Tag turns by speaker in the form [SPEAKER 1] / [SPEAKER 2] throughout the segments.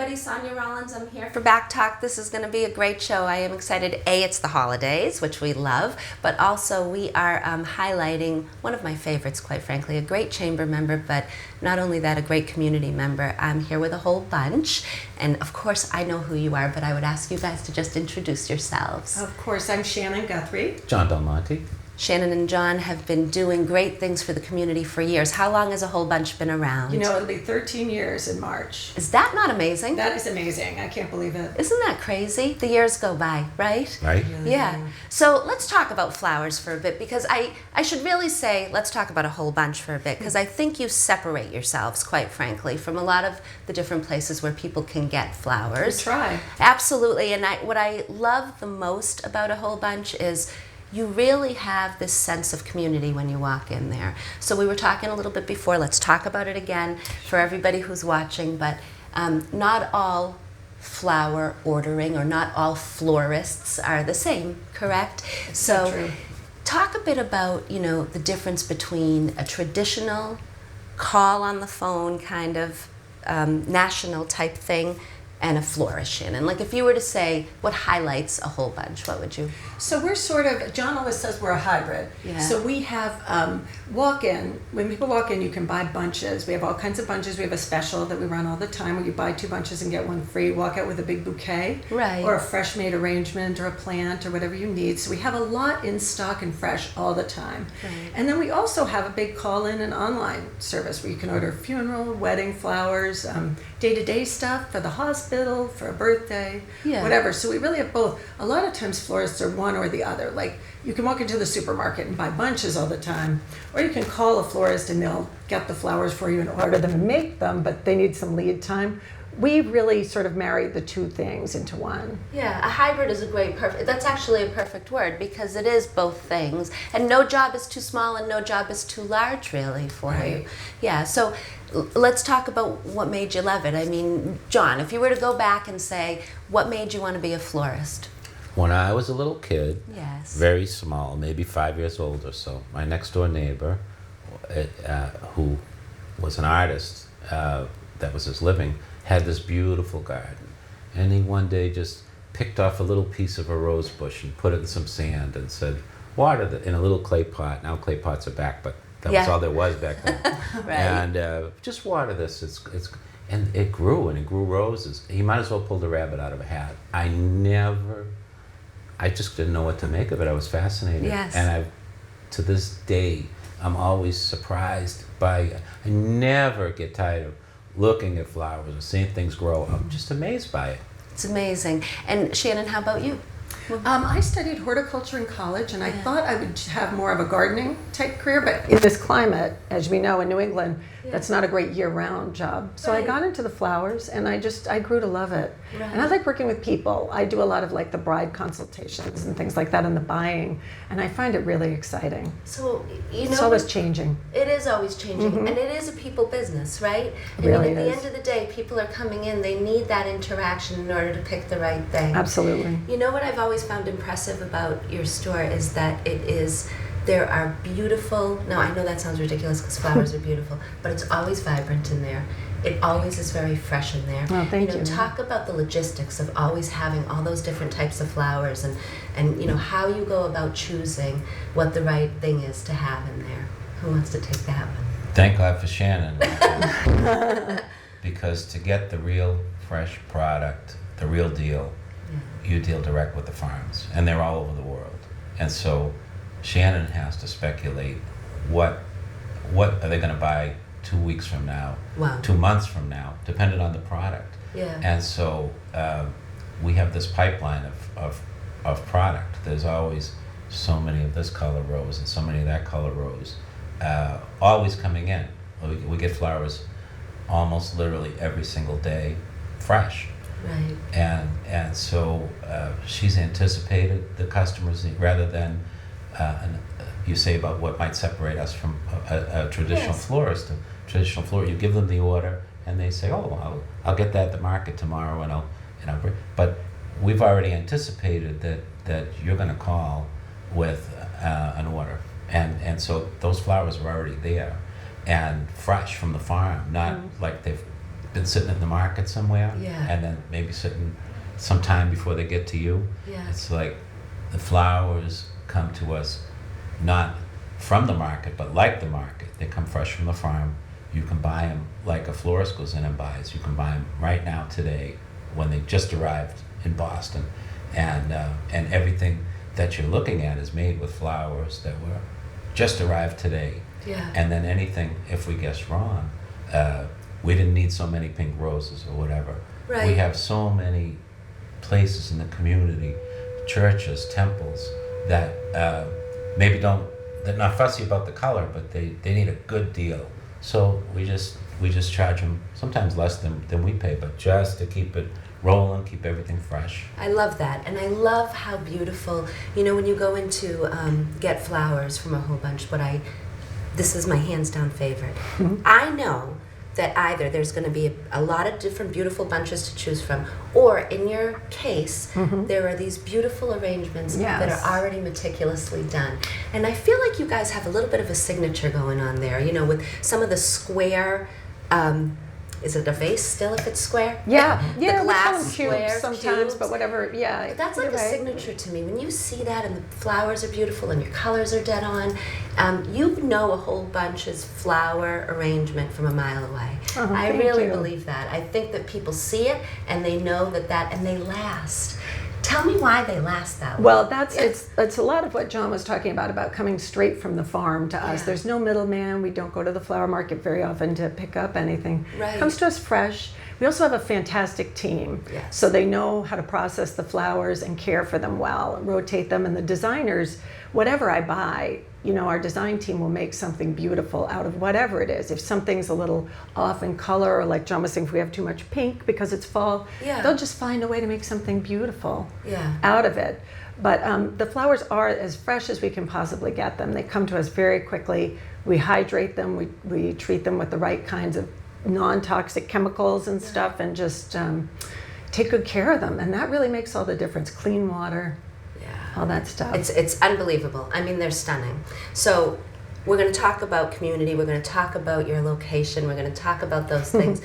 [SPEAKER 1] everybody. Sonia Rollins. I'm here for BACC Talk. This is going to be a great show. I am excited. It's the holidays, which we love, but also we are highlighting one of my favorites, quite frankly, a great chamber member, but not only that, a great community member. I'm here with a whole bunch, and of course I know who you are, but I would ask you guys to just introduce yourselves.
[SPEAKER 2] Of course, I'm Shannon Guthrie.
[SPEAKER 3] John Belmonte.
[SPEAKER 1] Shannon and John have been doing great things for the community for years. How long has a whole bunch been around?
[SPEAKER 2] You know, it'll be 13 years in March.
[SPEAKER 1] Is that not amazing?
[SPEAKER 2] That is amazing. I can't believe it.
[SPEAKER 1] Isn't that crazy? The years go by, right?
[SPEAKER 3] Right.
[SPEAKER 1] Yeah. So let's talk about flowers for a bit, because I should really say let's talk about a whole bunch for a bit, because I think you separate yourselves, quite frankly, from a lot of the different places where people can get flowers.
[SPEAKER 2] We try.
[SPEAKER 1] Absolutely. And what I love the most about a whole bunch is you really have this sense of community when you walk in there. So we were talking a little bit before. Let's talk about it again for everybody who's watching. But not all flower ordering or not all florists are the same, correct? So
[SPEAKER 2] true.
[SPEAKER 1] Talk a bit about, you know, the difference between a traditional call on the phone kind of national type thing and a florist, Shannon. Like if you were to say what highlights a whole bunch, what would you?
[SPEAKER 2] So we're sort of, John always says we're a hybrid.
[SPEAKER 1] Yeah.
[SPEAKER 2] So we have walk-in. When people walk in, you can buy bunches. We have all kinds of bunches. We have a special that we run all the time where you buy 2 bunches and get 1 free. Walk out with a big bouquet.
[SPEAKER 1] Right.
[SPEAKER 2] Or a fresh made arrangement or a plant or whatever you need. So we have a lot in stock and fresh all the time.
[SPEAKER 1] Right.
[SPEAKER 2] And then we also have a big call-in and online service where you can order funeral, wedding flowers, day-to-day stuff for the hospital, for a birthday,
[SPEAKER 1] Yeah.
[SPEAKER 2] whatever. So we really have both. A lot of times florists are one or the other. Like you can walk into the supermarket and buy bunches all the time, or you can call a florist and they'll get the flowers for you and order them and make them, but they need some lead time. We really sort of married the 2 things into one.
[SPEAKER 1] Yeah, a hybrid is a perfect, that's actually a perfect word, because it is both things. And no job is too small and no job is too large, really, for
[SPEAKER 2] Right.
[SPEAKER 1] you. Yeah, so let's talk about what made you love it. I mean, John, if you were to go back and say, what made you want to be a florist?
[SPEAKER 3] When I was a little kid,
[SPEAKER 1] Yes.
[SPEAKER 3] very small, maybe 5 years old or so, my next door neighbor, who was an artist, that was his living, had this beautiful garden. And he one day just picked off a little piece of a rose bush and put it in some sand and said, water in a little clay pot. Now clay pots are back, but that was all there was back then.
[SPEAKER 1] Right.
[SPEAKER 3] And just water this. And it grew, and it grew roses. He might as well pulled a rabbit out of a hat. I just didn't know what to make of it. I was fascinated.
[SPEAKER 1] Yes.
[SPEAKER 3] And to this day, I'm always surprised by, I never get tired of looking at flowers or seeing things grow. I'm just amazed by it.
[SPEAKER 1] It's amazing. And Shannon, how about you?
[SPEAKER 2] I studied horticulture in college, and I thought I would have more of a gardening type career, but in this climate, as we know in New England, that's not a great year-round job. So I got into the flowers, and I grew to love it.
[SPEAKER 1] Right.
[SPEAKER 2] And I like working with people. I do a lot of like the bride consultations and things like that, and the buying, and I find it really exciting.
[SPEAKER 1] So, you know,
[SPEAKER 2] It's always changing.
[SPEAKER 1] it is always changing, and it is a people business, right? I
[SPEAKER 2] Really
[SPEAKER 1] mean, at the
[SPEAKER 2] is.
[SPEAKER 1] end of the day, people are coming in, they need that interaction in order to pick the right thing.
[SPEAKER 2] Absolutely.
[SPEAKER 1] You know what I've always found impressive about your store is that there are beautiful, now I know that sounds ridiculous because flowers are beautiful, but it's always vibrant in there. It always is very fresh in there.
[SPEAKER 2] Oh, thank you.
[SPEAKER 1] Talk about the logistics of always having all those different types of flowers and you know, how you go about choosing what the right thing is to have in there. Who wants to take that one?
[SPEAKER 3] Thank God for Shannon. Because to get the real fresh product, the real deal, you deal direct with the farms, and they're all over the world. And so Shannon has to speculate what are they going to buy 2 weeks from now,
[SPEAKER 1] Wow.
[SPEAKER 3] 2 months from now, depending on the product.
[SPEAKER 1] Yeah.
[SPEAKER 3] And so we have this pipeline of product. There's always so many of this color rose and so many of that color rose, always coming in. We get flowers almost literally every single day, fresh.
[SPEAKER 1] Right.
[SPEAKER 3] And so she's anticipated the customers rather than you say about what might separate us from a traditional
[SPEAKER 1] Yes.
[SPEAKER 3] florist. A traditional florist, you give them the order and they say, oh, I'll get that at the market tomorrow and I'll bring. But we've already anticipated that you're going to call with an order, and so those flowers are already there and fresh from the farm, not like they've been sitting in the market somewhere,
[SPEAKER 1] Yeah.
[SPEAKER 3] and then maybe sitting some time before they get to you.
[SPEAKER 1] Yeah.
[SPEAKER 3] It's like the flowers come to us not from the market, but like the market. They come fresh from the farm. You can buy them like a florist goes in and buys. You can buy them right now today when they just arrived in Boston, and everything that you're looking at is made with flowers that were just arrived today.
[SPEAKER 1] Yeah.
[SPEAKER 3] And then anything, if we guessed wrong, we didn't need so many pink roses or whatever.
[SPEAKER 1] Right.
[SPEAKER 3] We have so many places in the community, churches, temples, that maybe they're not fussy about the color, but they need a good deal. So we just charge them sometimes less than we pay, but just to keep it rolling, keep everything fresh.
[SPEAKER 1] I love that, and I love how beautiful, when you go into get flowers from a whole bunch, this is my hands down favorite.
[SPEAKER 2] Mm-hmm.
[SPEAKER 1] I know that either there's going to be a lot of different beautiful bunches to choose from, or in your case, there are these beautiful arrangements that
[SPEAKER 2] Yes.
[SPEAKER 1] are already meticulously done. And I feel like you guys have a little bit of a signature going on there, with some of the square, is it a vase still if it's square?
[SPEAKER 2] Yeah,
[SPEAKER 1] The
[SPEAKER 2] we call
[SPEAKER 1] glass
[SPEAKER 2] them
[SPEAKER 1] square
[SPEAKER 2] cubes sometimes,
[SPEAKER 1] cubes.
[SPEAKER 2] but whatever, yeah.
[SPEAKER 1] That's like
[SPEAKER 2] you're
[SPEAKER 1] a
[SPEAKER 2] right.
[SPEAKER 1] signature to me. When you see that and the flowers are beautiful and your colors are dead on, you know a whole bunch's flower arrangement from a mile away.
[SPEAKER 2] Oh,
[SPEAKER 1] I
[SPEAKER 2] thank
[SPEAKER 1] really
[SPEAKER 2] you.
[SPEAKER 1] believe that. I think that people see it and they know that and they last. Tell me why they last that way.
[SPEAKER 2] Well, it's a lot of what John was talking about coming straight from the farm to us.
[SPEAKER 1] Yeah.
[SPEAKER 2] There's no middleman. We don't go to the flower market very often to pick up anything.
[SPEAKER 1] Right.
[SPEAKER 2] Comes to us fresh. We also have a fantastic team.
[SPEAKER 1] Yes.
[SPEAKER 2] So they know how to process the flowers and care for them well, and rotate them. And the designers, whatever I buy, our design team will make something beautiful out of whatever it is. If something's a little off in color, or like John was saying, if we have too much pink because it's fall,
[SPEAKER 1] Yeah.
[SPEAKER 2] they'll just find a way to make something beautiful
[SPEAKER 1] Yeah.
[SPEAKER 2] out of it. But the flowers are as fresh as we can possibly get them. They come to us very quickly. We hydrate them. We treat them with the right kinds of non-toxic chemicals and stuff, and just take good care of them. And that really makes all the difference. Clean water, all that stuff.
[SPEAKER 1] It's unbelievable. I mean, they're stunning. So we're going to talk about community. We're going to talk about your location. We're going to talk about those things.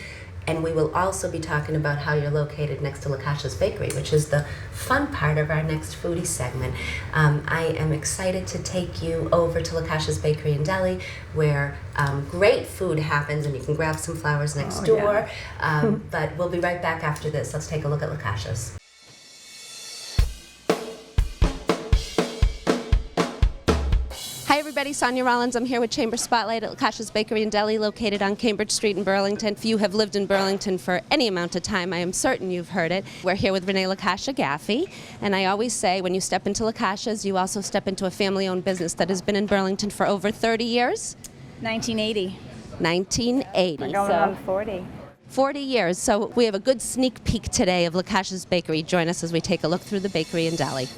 [SPEAKER 1] And we will also be talking about how you're located next to LaCascia's Bakery, which is the fun part of our next foodie segment. I am excited to take you over to LaCascia's Bakery in Deli, where great food happens, and you can grab some flowers next door. But we'll be right back after this. Let's take a look at LaCascia's. Hi everybody, Sonia Rollins. I'm here with Chamber Spotlight at LaCascia's Bakery and Deli, located on Cambridge Street in Burlington. If you have lived in Burlington for any amount of time, I am certain you've heard it. We're here with Renee LaCascia Gaffey, and I always say when you step into LaCascia's, you also step into a family-owned business that has been in Burlington for over 30 years.
[SPEAKER 4] 1980.
[SPEAKER 1] 1980.
[SPEAKER 4] We're going on 40.
[SPEAKER 1] 40 years. So we have a good sneak peek today of LaCascia's Bakery. Join us as we take a look through the bakery and deli.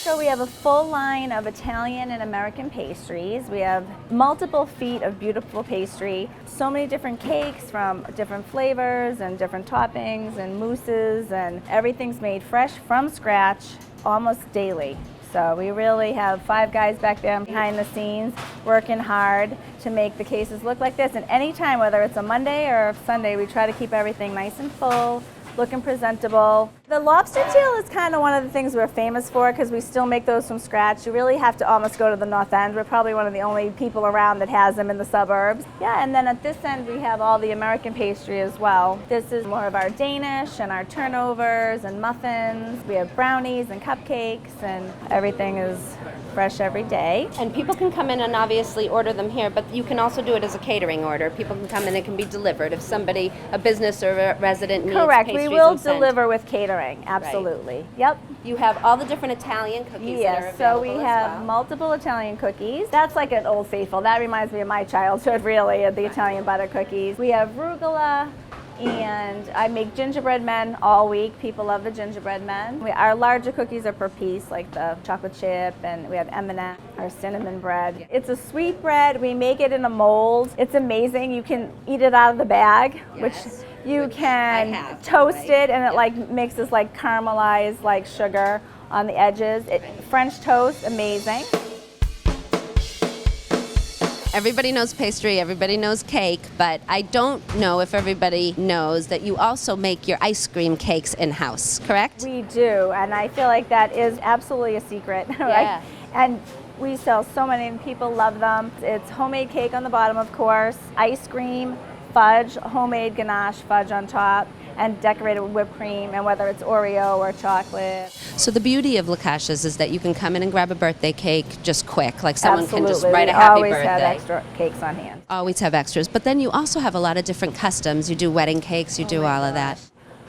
[SPEAKER 4] So we have a full line of Italian and American pastries. We have multiple feet of beautiful pastry. So many different cakes from different flavors and different toppings and mousses, and everything's made fresh from scratch almost daily. So we really have 5 guys back there behind the scenes working hard to make the cases look like this. And anytime, whether it's a Monday or a Sunday, we try to keep everything nice and full, looking presentable. The lobster tail is kind of one of the things we're famous for because we still make those from scratch. You really have to almost go to the north end. We're probably one of the only people around that has them in the suburbs. Yeah, and then at this end we have all the American pastry as well. This is more of our Danish and our turnovers and muffins. We have brownies and cupcakes, and everything is fresh every day.
[SPEAKER 5] And people can come in and obviously order them here, but you can also do it as a catering order. People can come in, it can be delivered. If somebody, a business or a resident needs
[SPEAKER 4] Correct,
[SPEAKER 5] pastries
[SPEAKER 4] we will
[SPEAKER 5] and sent.
[SPEAKER 4] deliver with catering, absolutely. Yep.
[SPEAKER 5] You have all the different Italian cookies that are
[SPEAKER 4] Yes, so
[SPEAKER 5] available
[SPEAKER 4] we
[SPEAKER 5] as
[SPEAKER 4] have
[SPEAKER 5] well.
[SPEAKER 4] multiple Italian cookies. That's like an old faithful. That reminds me of my childhood, really, of the Italian butter cookies. We have arugula, and I make gingerbread men all week. People love the gingerbread men. Our larger cookies are per piece, like the chocolate chip, and we have M&M, our cinnamon bread. It's a sweet bread. We make it in a mold. It's amazing. You can eat it out of the bag, which you can
[SPEAKER 5] have,
[SPEAKER 4] toast
[SPEAKER 5] by the way.
[SPEAKER 4] it, and it like makes this like caramelized like sugar on the edges. French toast, amazing.
[SPEAKER 5] Everybody knows pastry, everybody knows cake, but I don't know if everybody knows that you also make your ice cream cakes in-house, correct?
[SPEAKER 4] We do, and I feel like that is absolutely a secret.
[SPEAKER 5] Yeah.
[SPEAKER 4] Right? And we sell so many, and people love them. It's homemade cake on the bottom, of course, ice cream, fudge, homemade ganache fudge on top, and decorated with whipped cream, and whether it's Oreo or chocolate.
[SPEAKER 1] So the beauty of LaCascia's is that you can come in and grab a birthday cake just quick, like someone can just
[SPEAKER 4] Absolutely.
[SPEAKER 1] write a
[SPEAKER 4] We
[SPEAKER 1] happy
[SPEAKER 4] always
[SPEAKER 1] birthday.
[SPEAKER 4] have extra cakes on hand.
[SPEAKER 1] Always have extras, but then you also have a lot of different customs. You do wedding cakes, you do all of that.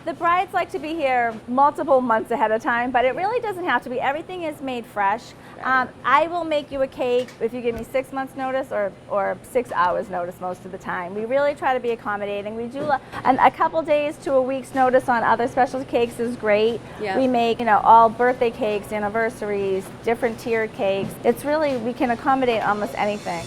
[SPEAKER 4] The brides like to be here multiple months ahead of time, but it really doesn't have to be. Everything is made fresh. I will make you a cake if you give me 6 months notice or 6 hours notice most of the time. We really try to be accommodating. We do a couple days to a week's notice on other special cakes is great.
[SPEAKER 5] Yeah.
[SPEAKER 4] We make, all birthday cakes, anniversaries, different tiered cakes. It's really, we can accommodate almost anything.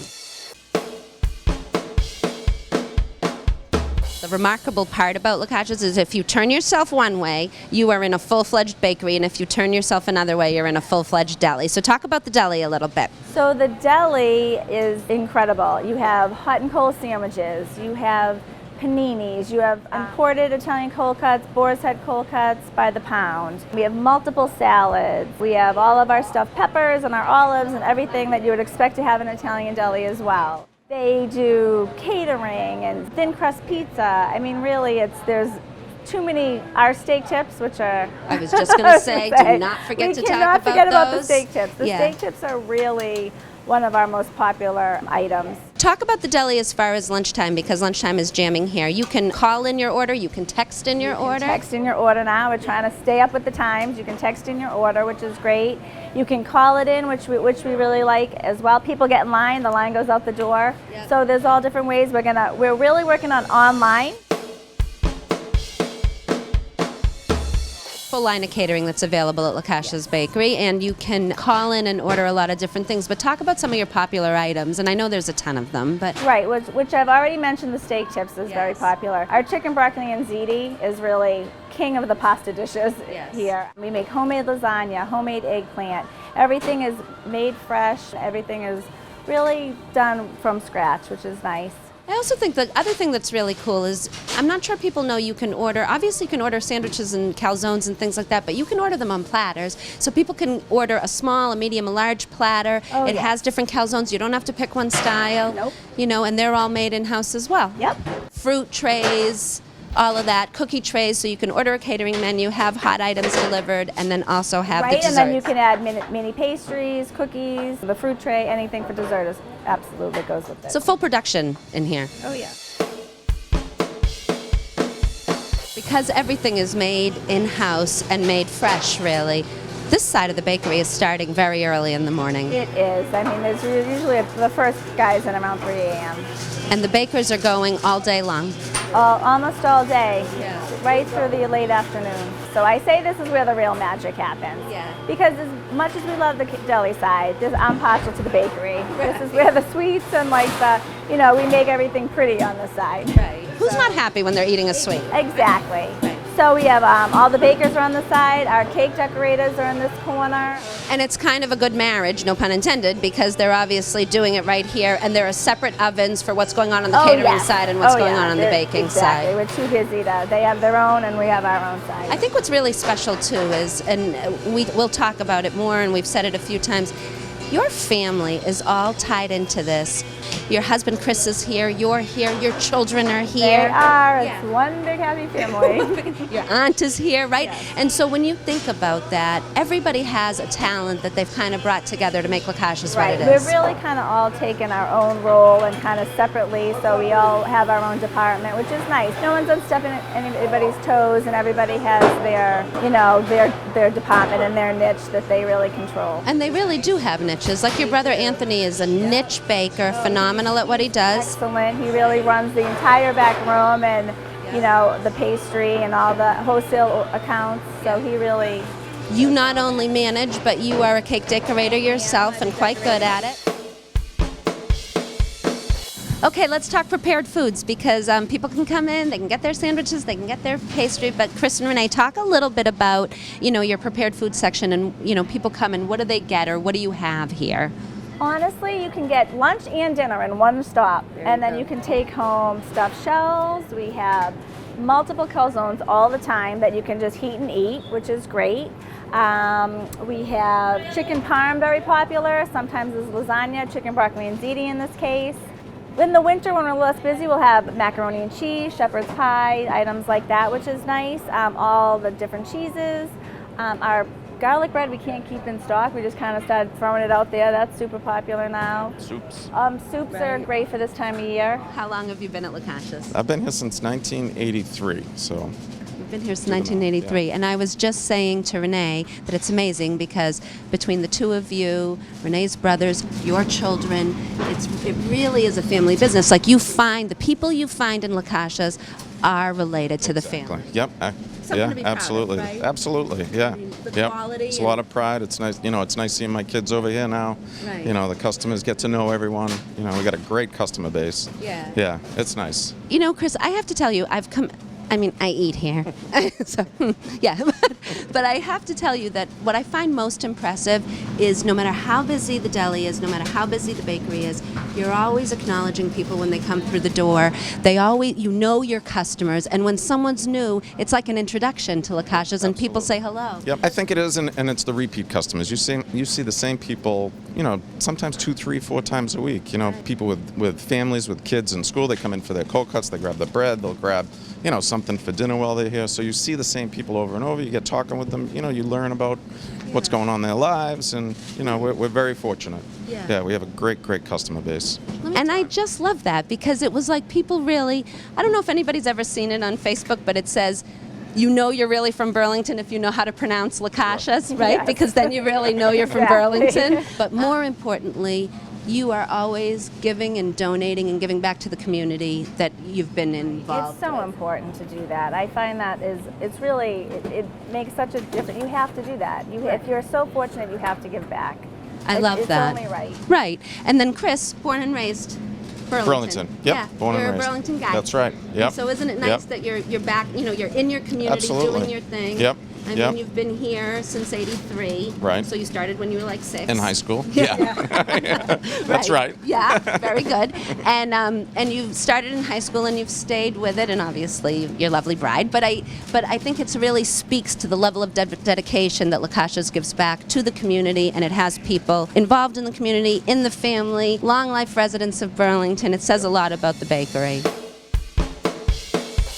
[SPEAKER 1] The remarkable part about LaCascia's is if you turn yourself one way, you are in a full-fledged bakery, and if you turn yourself another way, you're in a full-fledged deli. So talk about the deli a little bit.
[SPEAKER 4] So the deli is incredible. You have hot and cold sandwiches, you have paninis, you have imported Italian cold cuts, boar's head cold cuts by the pound. We have multiple salads. We have all of our stuffed peppers and our olives and everything that you would expect to have in an Italian deli as well. They do catering and thin crust pizza. I mean, really, there's too many. Our steak tips, which are
[SPEAKER 1] I was just going to say, do not forget to talk about those.
[SPEAKER 4] We cannot forget about the steak tips. The
[SPEAKER 1] Yeah.
[SPEAKER 4] steak tips are really one of our most popular items.
[SPEAKER 1] Talk about the deli as far as lunchtime, because lunchtime is jamming here. You can call in your order, you can text in your order.
[SPEAKER 4] Text in your order now. We're trying to stay up with the times. You can text in your order, which is great. You can call it in, which we really like as well. People get in line, the line goes out the door.
[SPEAKER 5] Yep.
[SPEAKER 4] So there's all different ways. We're really working on online.
[SPEAKER 1] Full line of catering that's available at LaCascia's Bakery, and you can call in and order a lot of different things. But talk about some of your popular items, and I know there's a ton of them, but
[SPEAKER 4] Right, which I've already mentioned. The steak tips is very
[SPEAKER 5] Yes.
[SPEAKER 4] popular. Our chicken broccoli and ziti is really king of the pasta dishes
[SPEAKER 5] Yes.
[SPEAKER 4] here. We make homemade lasagna, homemade eggplant. Everything is made fresh. Everything is really done from scratch, which is nice.
[SPEAKER 1] I also think the other thing that's really cool is, I'm not sure people know you can order, obviously you can order sandwiches and calzones and things like that, but you can order them on platters. So people can order a small, a medium, a large platter.
[SPEAKER 4] Oh,
[SPEAKER 1] It
[SPEAKER 4] yeah.
[SPEAKER 1] has different calzones. You don't have to pick one style.
[SPEAKER 4] Nope.
[SPEAKER 1] And they're all made in-house as well.
[SPEAKER 4] Yep.
[SPEAKER 1] Fruit trays, all of that, cookie trays, so you can order a catering menu, have hot items delivered, and then also have the
[SPEAKER 4] Right,
[SPEAKER 1] desserts.
[SPEAKER 4] and then you can add mini pastries, cookies, the fruit tray, anything for dessert is absolutely goes with it.
[SPEAKER 1] So full production in here.
[SPEAKER 4] Oh yeah.
[SPEAKER 1] Because everything is made in-house and made fresh, really, this side of the bakery is starting very early in the morning.
[SPEAKER 4] It is. I mean, there's usually the first guy's in around 3 a.m.
[SPEAKER 1] And the bakers are going all day long.
[SPEAKER 4] Almost all day, right through the late afternoon. So I say this is where the real magic happens.
[SPEAKER 5] Yeah.
[SPEAKER 4] Because as much as we love the deli side, I'm partial to the bakery. This is where the sweets and we make everything pretty on the side.
[SPEAKER 5] Right.
[SPEAKER 1] Who's not happy when they're eating a sweet?
[SPEAKER 4] Exactly. So we have all the bakers are on the side, our cake decorators are in this corner.
[SPEAKER 1] And it's kind of a good marriage, no pun intended, because they're obviously doing it right here, and there are separate ovens for what's going on the catering
[SPEAKER 4] yes.
[SPEAKER 1] side and what's going
[SPEAKER 4] yeah.
[SPEAKER 1] on the baking
[SPEAKER 4] exactly.
[SPEAKER 1] side.
[SPEAKER 4] We're too busy they have their own and we have our own side.
[SPEAKER 1] I think what's really special too is, and we'll talk about it more, and we've said it a few times, your family is all tied into this. Your husband Chris is here, you're here, your children are
[SPEAKER 4] They
[SPEAKER 1] here.
[SPEAKER 4] are. It's one big happy family.
[SPEAKER 1] Your aunt is here, right? And so when you think about that, everybody has a talent that they've kind of brought together to make LaCascia's
[SPEAKER 4] Right.
[SPEAKER 1] what it is.
[SPEAKER 4] We've really kind of all taken our own role and kind of separately, so we all have our own department, which is nice. No one's unstepping anybody's toes, and everybody has their department and their niche that they really control.
[SPEAKER 1] And they really do have niches. Like your brother Anthony is a niche baker, phenomenal at what he does.
[SPEAKER 4] Excellent. He really runs the entire back room and the pastry and all the wholesale accounts. So he really.
[SPEAKER 1] You not only manage, but you are a cake decorator yourself and quite good at it. Okay, let's talk prepared foods, because people can come in, they can get their sandwiches, they can get their pastry, but Chris and Renee, talk a little bit about, your prepared food section, and, people come in, what do they get or what do you have here?
[SPEAKER 4] Honestly, you can get lunch and dinner in one stop, and then you can take home stuffed shells. We have multiple calzones all the time that you can just heat and eat, which is great. We have chicken parm, very popular. Sometimes it's lasagna, chicken broccoli and ziti in this case. In the winter, when we're less busy, we'll have macaroni and cheese, shepherd's pie, items like that, which is nice. All the different cheeses. Our garlic bread we can't keep in stock. We just kind of started throwing it out there. That's super popular now.
[SPEAKER 6] Soups.
[SPEAKER 4] Soups are great for this time of year.
[SPEAKER 5] How long have you been at LaCascia's?
[SPEAKER 6] I've been here since 1983, so.
[SPEAKER 5] We've been here since 1983, and I was just saying to Renee that it's amazing because between the two of you, Renee's brothers, your children, it really is a family business. Like the people you find in LaCascia's are related to the family.
[SPEAKER 6] Yep.
[SPEAKER 5] Something to be proud of,
[SPEAKER 6] absolutely.
[SPEAKER 5] right?
[SPEAKER 6] Absolutely. Yeah.
[SPEAKER 5] I mean, the
[SPEAKER 6] yep.
[SPEAKER 5] quality
[SPEAKER 6] It's a lot of pride. It's nice. It's nice seeing my kids over here now.
[SPEAKER 5] Right.
[SPEAKER 6] The customers get to know everyone. We got a great customer base.
[SPEAKER 5] Yeah.
[SPEAKER 6] Yeah. It's nice.
[SPEAKER 5] Chris, I have to tell you, I eat here. So, yeah. But I have to tell you that what I find most impressive is no matter how busy the deli is, no matter how busy the bakery is, you're always acknowledging people when they come through the door. You know your customers, and when someone's new, it's like an introduction to LaCascia's, and people say hello.
[SPEAKER 6] Yep. I think it is, and it's the repeat customers. You see the same people, sometimes 2, 3, 4 times a week. People with families, with kids in school, they come in for their cold cuts, they grab the bread, they'll grab, something for dinner while they're here. So you see the same people over and over. You get talking with them. You learn about what's going on in their lives, and we're very fortunate. Yeah, we have a great customer base.
[SPEAKER 5] And I just love that because it was like people really, I don't know if anybody's ever seen it on Facebook, but it says, you're really from Burlington if you know how to pronounce LaCascia's, right?
[SPEAKER 4] Yes.
[SPEAKER 5] Because then you really know you're from
[SPEAKER 4] Exactly.
[SPEAKER 5] Burlington. But more importantly, you are always giving and donating and giving back to the community that you've been involved
[SPEAKER 4] It's so
[SPEAKER 5] with.
[SPEAKER 4] important to do that. I find that it's really, it makes such a difference. You have to do that. If you're so fortunate, you have to give back.
[SPEAKER 5] I love that.
[SPEAKER 4] It's only right.
[SPEAKER 5] Right. And then Chris, born and raised Burlington.
[SPEAKER 6] Yep.
[SPEAKER 5] Yeah,
[SPEAKER 6] Born and
[SPEAKER 5] you're
[SPEAKER 6] raised.
[SPEAKER 5] a Burlington guy.
[SPEAKER 6] That's right. Yep.
[SPEAKER 5] So isn't it nice
[SPEAKER 6] Yep.
[SPEAKER 5] that you're back, you're in your community
[SPEAKER 6] Absolutely.
[SPEAKER 5] doing your thing.
[SPEAKER 6] Yep.
[SPEAKER 5] I mean,
[SPEAKER 6] Yep.
[SPEAKER 5] you've been here since '83.
[SPEAKER 6] Right.
[SPEAKER 5] So you started when you were like 6.
[SPEAKER 6] In high school. Yeah. That's right.
[SPEAKER 5] Yeah, very good. And you started in high school and you've stayed with it, and obviously your lovely bride. But I think it really speaks to the level of dedication that LaCascia's gives back to the community, and it has people involved in the community, in the family, long life residents of Burlington. It says a lot about the bakery.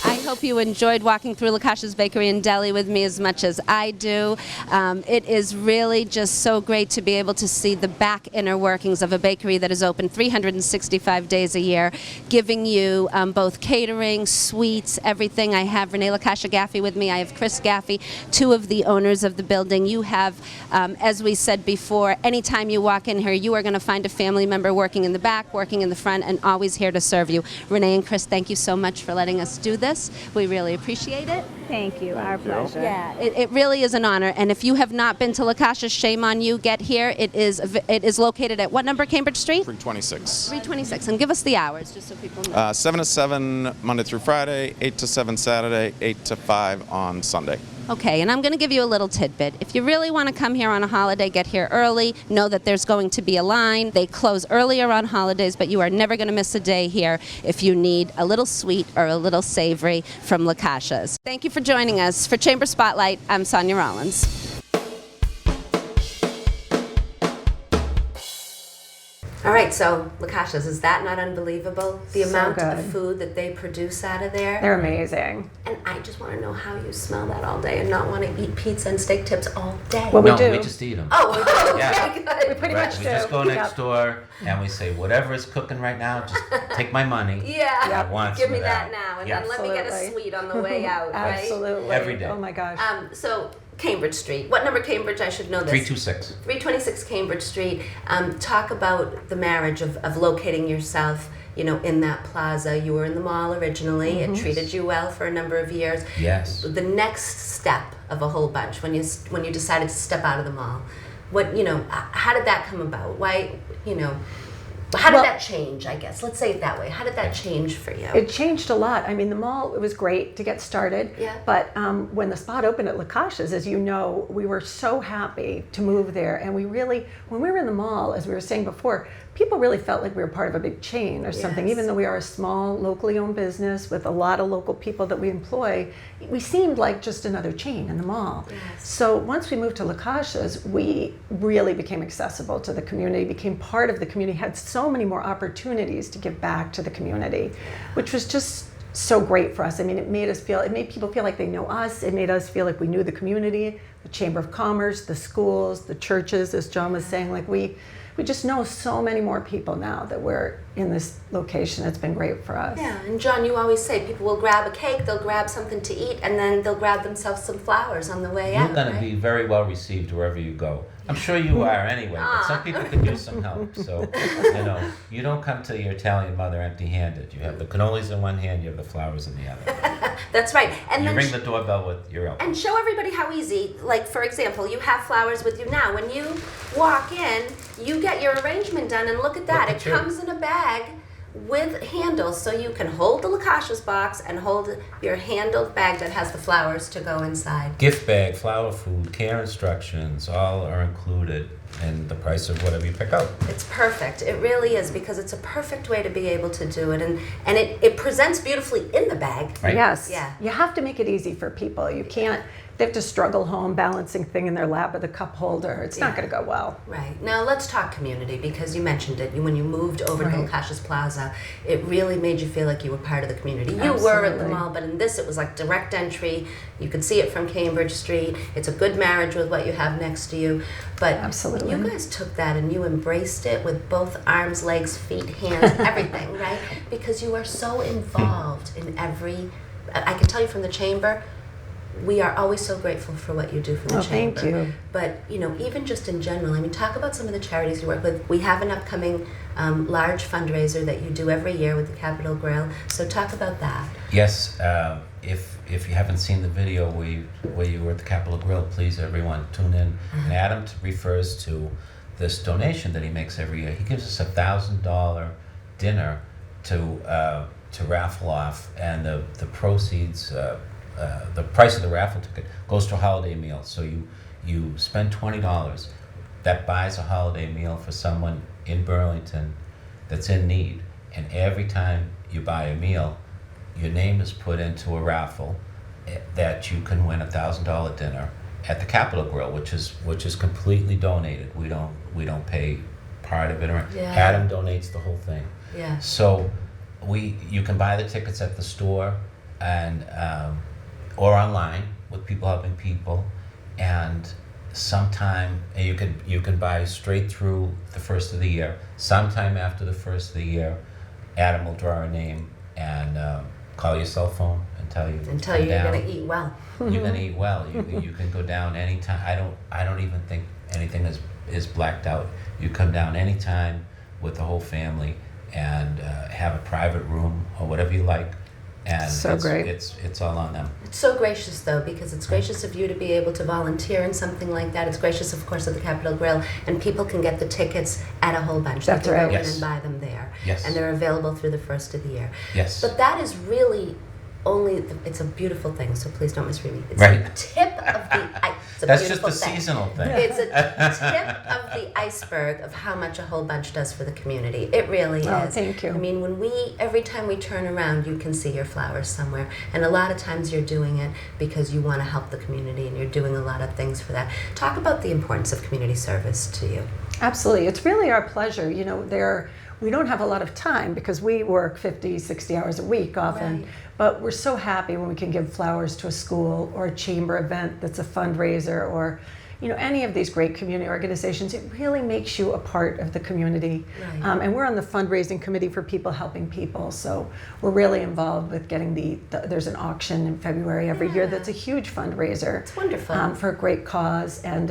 [SPEAKER 5] I hope you enjoyed walking through LaCascia's Bakery and Deli with me as much as I do. It is really just so great to be able to see the back inner workings of a bakery that is open 365 days a year, giving you both catering, sweets, everything. I have Renee LaCascia Gaffey with me. I have Chris Gaffey, 2 of the owners of the building. You have, as we said before, anytime you walk in here, you are going to find a family member working in the back, working in the front, and always here to serve you. Renee and Chris, thank you so much for letting us do this. We really appreciate it.
[SPEAKER 4] Thank you. Our pleasure.
[SPEAKER 5] Yeah, it really is an honor. And if you have not been to LaCascia, shame on you. Get here. It is located at what number, Cambridge Street?
[SPEAKER 6] 326.
[SPEAKER 5] 326. And give us the hours, just so people know.
[SPEAKER 6] 7 to 7 Monday through Friday, 8 to 7 Saturday, 8 to 5 on Sunday.
[SPEAKER 5] Okay, and I'm going to give you a little tidbit. If you really want to come here on a holiday, get here early. Know that there's going to be a line. They close earlier on holidays, but you are never going to miss a day here if you need a little sweet or a little savory from LaCascia's. Thank you for joining us. For Chamber Spotlight, I'm Sonia Rollins. All right, so LaCascia's, is that not unbelievable? The
[SPEAKER 2] So
[SPEAKER 5] amount
[SPEAKER 2] good.
[SPEAKER 5] of food that they produce out of there.
[SPEAKER 2] They're amazing.
[SPEAKER 5] And I just want to know how you smell that all day and not want to eat pizza and steak tips all day.
[SPEAKER 2] Well, we
[SPEAKER 3] No,
[SPEAKER 2] do.
[SPEAKER 3] we just eat them.
[SPEAKER 5] Oh,
[SPEAKER 3] Yeah.
[SPEAKER 5] okay, good.
[SPEAKER 2] We pretty
[SPEAKER 3] Right,
[SPEAKER 2] much
[SPEAKER 3] we
[SPEAKER 2] do.
[SPEAKER 3] just go next
[SPEAKER 2] Yep.
[SPEAKER 3] door and we say, whatever is cooking right now, just take my money.
[SPEAKER 5] Yeah,
[SPEAKER 3] I want
[SPEAKER 5] give
[SPEAKER 3] some
[SPEAKER 5] me
[SPEAKER 3] of
[SPEAKER 5] that
[SPEAKER 3] that.
[SPEAKER 5] now, and
[SPEAKER 3] Yeah.
[SPEAKER 5] then let me get a
[SPEAKER 2] Absolutely.
[SPEAKER 5] sweet on the way out, right?
[SPEAKER 2] Absolutely.
[SPEAKER 3] Every day.
[SPEAKER 2] Oh my gosh.
[SPEAKER 5] So Cambridge Street. What number Cambridge? I should know this.
[SPEAKER 3] 326.
[SPEAKER 5] 326 Cambridge Street. Talk about the marriage of locating yourself, in that plaza. You were in the mall originally.
[SPEAKER 2] Mm-hmm.
[SPEAKER 5] It treated you well for a number of years.
[SPEAKER 3] Yes.
[SPEAKER 5] The next step of a whole bunch, when you decided to step out of the mall, how did that come about? Why,
[SPEAKER 1] How did
[SPEAKER 2] Well-
[SPEAKER 1] that change, I guess? Let's say it that way. How did that change for you?
[SPEAKER 2] It changed a lot. I mean, the mall, it was great to get started.
[SPEAKER 1] Yeah.
[SPEAKER 2] But when the spot opened at LaCascia's, as you know, we were so happy to move there. And we really, when we were in the mall, as we were saying before, people really felt like we were part of a big chain or something.
[SPEAKER 1] Yes.
[SPEAKER 2] Even though we are a small, locally owned business with a lot of local people that we employ, we seemed like just another chain in the mall.
[SPEAKER 1] Yes.
[SPEAKER 2] So once we moved to LaCascia's, we really became accessible to the community, became part of the community, had so many more opportunities to give back to the community, which was just so great for us. I mean, it made people feel like they know us. It made us feel like we knew the community, the Chamber of Commerce, the schools, the churches, as John was saying. Like we just know so many more people now that we're in this location. It's been great for us.
[SPEAKER 1] Yeah, and John, you always say people will grab a cake, they'll grab something to eat, and then they'll grab themselves some flowers on the way out.
[SPEAKER 3] You're going to be very well received wherever you go. I'm sure you are anyway, but some people could use some help. So, you don't come to your Italian mother empty-handed. You have the cannolis in one hand, you have the flowers in the other.
[SPEAKER 1] That's right. And
[SPEAKER 3] You
[SPEAKER 1] then
[SPEAKER 3] ring the doorbell with your elbow.
[SPEAKER 1] and show everybody how easy, like for example, you have flowers with you now. When you walk in, you get your arrangement done, and look at that.
[SPEAKER 3] Look at
[SPEAKER 1] It
[SPEAKER 3] you.
[SPEAKER 1] comes in a bag with handles, so you can hold the LaCascia's box and hold your handled bag that has the flowers to go inside.
[SPEAKER 3] Gift bag, flower food, care instructions, all are included in the price of whatever you pick up.
[SPEAKER 1] It's perfect. It really is, because it's a perfect way to be able to do it, and it presents beautifully in the bag.
[SPEAKER 3] Right?
[SPEAKER 2] Yes.
[SPEAKER 1] Yeah.
[SPEAKER 2] You have to make it easy for people. You can't, they have to struggle home balancing thing in their lap with a cup holder. It's not
[SPEAKER 1] Yeah.
[SPEAKER 2] going to go well.
[SPEAKER 1] Right. Now let's talk community, because you mentioned it. When you moved over to
[SPEAKER 2] Right.
[SPEAKER 1] LaCascia's Plaza, it really made you feel like you were part of the community. You were at the
[SPEAKER 2] Absolutely.
[SPEAKER 1] mall, but in this it was like direct entry. You could see it from Cambridge Street. It's a good marriage with what you have next to you. But
[SPEAKER 2] Absolutely.
[SPEAKER 1] you guys took that and you embraced it with both arms, legs, feet, hands, everything, right? Because you are so involved in every, I can tell you from the chamber, we are always so grateful for what you do for the
[SPEAKER 2] Oh,
[SPEAKER 1] chamber.
[SPEAKER 2] thank you.
[SPEAKER 1] But even just in general, I mean, talk about some of the charities you work with. We have an upcoming large fundraiser that you do every year with the Capitol Grill. So talk about that.
[SPEAKER 3] Yes, if you haven't seen the video where you were at the Capitol Grill, please everyone tune in. And Adam refers to this donation that he makes every year. He gives us $1,000 dinner to raffle off, and the proceeds, the price of the raffle ticket goes to a holiday meal. So you spend $20, that buys a holiday meal for someone in Burlington that's in need, and every time you buy a meal, your name is put into a raffle that you can win $1,000 dinner at the Capitol Grill, which is completely donated. We don't pay part of it.
[SPEAKER 1] Yeah.
[SPEAKER 3] Adam donates the whole thing.
[SPEAKER 1] Yeah.
[SPEAKER 3] So you can buy the tickets at the store and or online with People Helping People, and sometime you can buy straight through the first of the year. Sometime after the first of the year, Adam will draw a name and call your cell phone and tell you
[SPEAKER 1] And tell you you're going to eat well.
[SPEAKER 3] You're gonna eat well. You can go down anytime. I don't even think anything is blacked out. You come down anytime with the whole family and have a private room or whatever you like. And
[SPEAKER 2] So great.
[SPEAKER 3] It's all on them.
[SPEAKER 1] It's so gracious, though, because it's gracious of you to be able to volunteer in something like that. It's gracious, of course, of the Capitol Grill, and people can get the tickets at a whole bunch.
[SPEAKER 2] That's
[SPEAKER 1] they can
[SPEAKER 2] right.
[SPEAKER 1] go in
[SPEAKER 3] Yes.
[SPEAKER 1] and buy them there.
[SPEAKER 3] Yes.
[SPEAKER 1] And they're available through the first of the year.
[SPEAKER 3] Yes.
[SPEAKER 1] But that is really it's a beautiful thing, so please don't misread me. It's
[SPEAKER 3] Right.
[SPEAKER 1] a tip of the it's a
[SPEAKER 3] That's just
[SPEAKER 1] beautiful
[SPEAKER 3] a
[SPEAKER 1] thing.
[SPEAKER 3] seasonal thing.
[SPEAKER 1] It's a tip of the iceberg of how much a whole bunch does for the community. It really
[SPEAKER 2] Oh,
[SPEAKER 1] is.
[SPEAKER 2] thank you.
[SPEAKER 1] I mean, every time we turn around, you can see your flowers somewhere. And a lot of times you're doing it because you want to help the community, and you're doing a lot of things for that. Talk about the importance of community service to you.
[SPEAKER 2] Absolutely. It's really our pleasure. We don't have a lot of time because we work 50, 60 hours a week often,
[SPEAKER 1] Right.
[SPEAKER 2] but we're so happy when we can give flowers to a school or a chamber event that's a fundraiser, or any of these great community organizations. It really makes you a part of the community.
[SPEAKER 1] Right.
[SPEAKER 2] And we're on the fundraising committee for People Helping People, so we're really involved with getting there's an auction in February every year that's a huge fundraiser.
[SPEAKER 1] It's wonderful.
[SPEAKER 2] For a great cause. And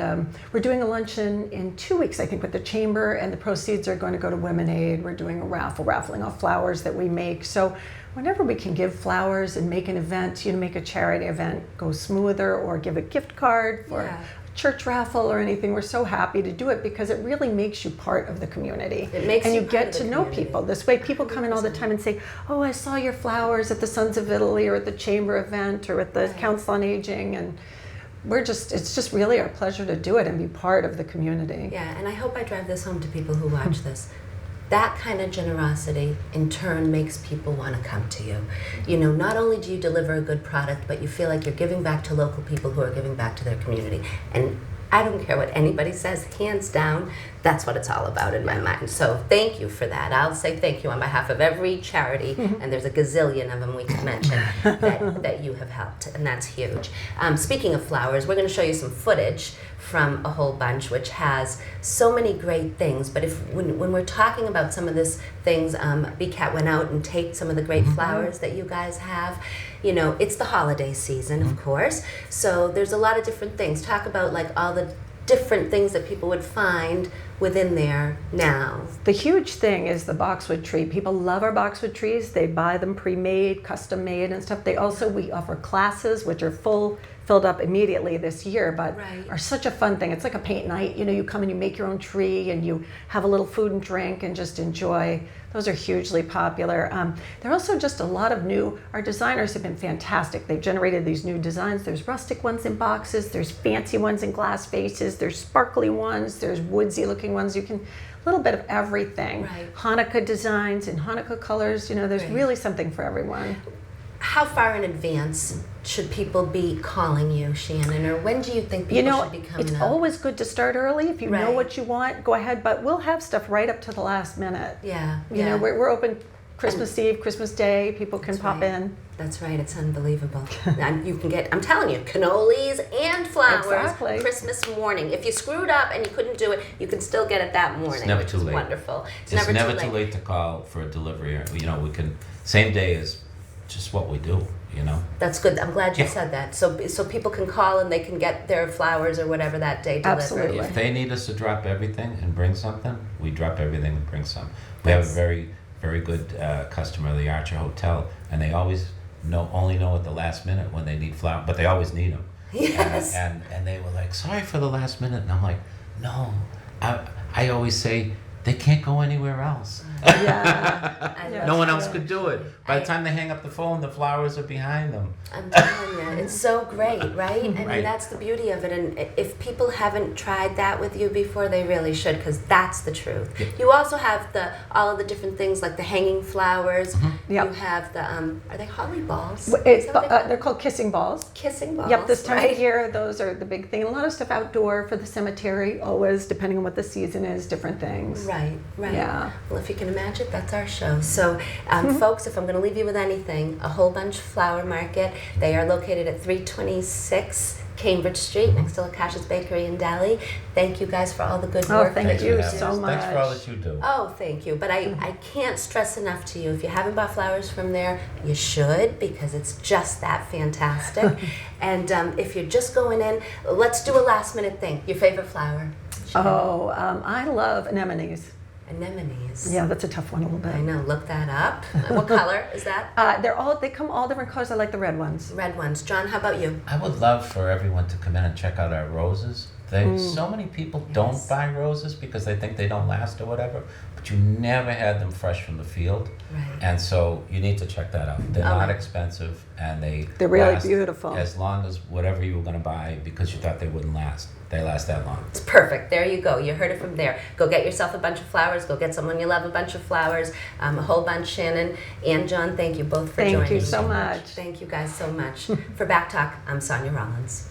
[SPEAKER 2] we're doing a luncheon in 2 weeks, I think, with the chamber, and the proceeds are going to go to Women Aid. We're doing a raffling off flowers that we make. So whenever we can give flowers and make an event, make a charity event go smoother, or give a gift card for
[SPEAKER 1] Yeah.
[SPEAKER 2] church raffle or anything. We're so happy to do it because it really makes you part of the community.
[SPEAKER 1] It makes
[SPEAKER 2] and
[SPEAKER 1] you
[SPEAKER 2] you
[SPEAKER 1] part
[SPEAKER 2] get
[SPEAKER 1] of the
[SPEAKER 2] to know
[SPEAKER 1] community.
[SPEAKER 2] people. This way people come in all the time and say, oh, I saw your flowers at the Sons of Italy or at the Chamber event or at the Council on Aging, and it's just really our pleasure to do it and be part of the community.
[SPEAKER 1] Yeah, and I hope I drive this home to people who watch this. That kind of generosity in turn makes people want to come to you. You know, not only do you deliver a good product, but you feel like you're giving back to local people who are giving back to their community. And I don't care what anybody says, hands down, that's what it's all about in my mind. So thank you for that. I'll say thank you on behalf of every charity, and there's a gazillion of them we could mention that you have helped, and that's huge. Speaking of flowers, we're going to show you some footage from a whole bunch, which has so many great things. But when we're talking about some of these things, BCAT went out and taped some of the great flowers that you guys have. You know, it's the holiday season, of course, so there's a lot of different things. Talk about like all the different things that people would find within there now.
[SPEAKER 2] The huge thing is the boxwood tree. People love our boxwood trees. They buy them pre-made, custom made and stuff. We offer classes which are filled up immediately this year, but are such a fun thing. It's like a paint night. You know, you come and you make your own tree and you have a little food and drink and just enjoy. Those are hugely popular. There are also just a lot of our designers have been fantastic. They've generated these new designs. There's rustic ones in boxes, there's fancy ones in glass vases, there's sparkly ones, there's woodsy looking ones. A little bit of everything.
[SPEAKER 1] Right.
[SPEAKER 2] Hanukkah designs and Hanukkah colors, you know, there's really something for everyone.
[SPEAKER 1] How far in advance should people be calling you, Shannon, or when do you think people should be coming
[SPEAKER 2] it's
[SPEAKER 1] up?
[SPEAKER 2] always good to start early. If you know what you want, go ahead, but we'll have stuff right up to the last minute.
[SPEAKER 1] Yeah,
[SPEAKER 2] You know, we're open Christmas Eve, Christmas Day, people can pop in.
[SPEAKER 1] That's right, it's unbelievable. And you can get, I'm telling you, cannolis and flowers
[SPEAKER 2] Exactly.
[SPEAKER 1] Christmas morning. If you screwed up and you couldn't do it, you can still get it that morning.
[SPEAKER 3] It's never
[SPEAKER 1] which
[SPEAKER 3] too
[SPEAKER 1] is
[SPEAKER 3] late.
[SPEAKER 1] Wonderful.
[SPEAKER 3] It's never too late to call for a delivery. You know, we can, same day is just what we do, you know.
[SPEAKER 1] That's good. I'm glad you said that. So people can call and they can get their flowers or whatever that day delivered.
[SPEAKER 2] Absolutely.
[SPEAKER 3] If they need us to drop everything and bring something, we drop everything and bring some. We have a very, very good customer of the Archer Hotel, and they always only know at the last minute when they need flowers, but they always need them.
[SPEAKER 1] Yes.
[SPEAKER 3] And they were like, sorry for the last minute. And I'm like, no. I always say, they can't go anywhere else. No one else could do it. By the time they hang up the phone, the flowers are behind them.
[SPEAKER 1] I'm telling you, it's so great, right? I mean,
[SPEAKER 3] Right.
[SPEAKER 1] that's the beauty of it. And if people haven't tried that with you before, they really should, because that's the truth.
[SPEAKER 3] Yeah.
[SPEAKER 1] You also have all of the different things like the hanging flowers.
[SPEAKER 2] Yep.
[SPEAKER 1] You have the, are they holly balls? Is that what
[SPEAKER 2] They're called kissing balls.
[SPEAKER 1] Kissing balls.
[SPEAKER 2] Yep, this time
[SPEAKER 1] right?
[SPEAKER 2] of year, those are the big thing. A lot of stuff outdoor for the cemetery, always, depending on what the season is, different things.
[SPEAKER 1] Right, right.
[SPEAKER 2] Yeah.
[SPEAKER 1] Well, if you can imagine, that's our show. So, folks, if I'm going to leave you with anything, a Whole Bunch Flower Market. They are located at 326 Cambridge Street, next to LaCascia's Bakery in Deli. Thank you guys for all the good work.
[SPEAKER 2] thank
[SPEAKER 1] that
[SPEAKER 2] you
[SPEAKER 1] do.
[SPEAKER 2] so much.
[SPEAKER 3] Thanks for all that you do.
[SPEAKER 1] Oh, thank you. But I can't stress enough to you, if you haven't bought flowers from there, you should, because it's just that fantastic. And if you're just going in, let's do a last minute thing. Your favorite flower?
[SPEAKER 2] I love anemones.
[SPEAKER 1] Anemones.
[SPEAKER 2] Yeah, that's a tough one a little
[SPEAKER 1] I
[SPEAKER 2] bit.
[SPEAKER 1] know, look that up. What color is that?
[SPEAKER 2] They come all different colors. I like the red ones.
[SPEAKER 1] Red ones. John, how about you?
[SPEAKER 3] I would love for everyone to come in and check out our roses. So many people don't buy roses because they think they don't last or whatever, but you never had them fresh from the field.
[SPEAKER 1] Right.
[SPEAKER 3] And so you need to check that out. They're not expensive, and
[SPEAKER 2] They're really
[SPEAKER 3] last
[SPEAKER 2] beautiful.
[SPEAKER 3] as long as whatever you were going to buy because you thought they wouldn't last. They last that long.
[SPEAKER 1] It's perfect. There you go. You heard it from there. Go get yourself a bunch of flowers. Go get someone you love a bunch of flowers. A whole bunch. Shannon and John, thank you both for joining me.
[SPEAKER 2] Thank you so much.
[SPEAKER 1] Thank you guys so much. For Back Talk, I'm Sonia Rollins.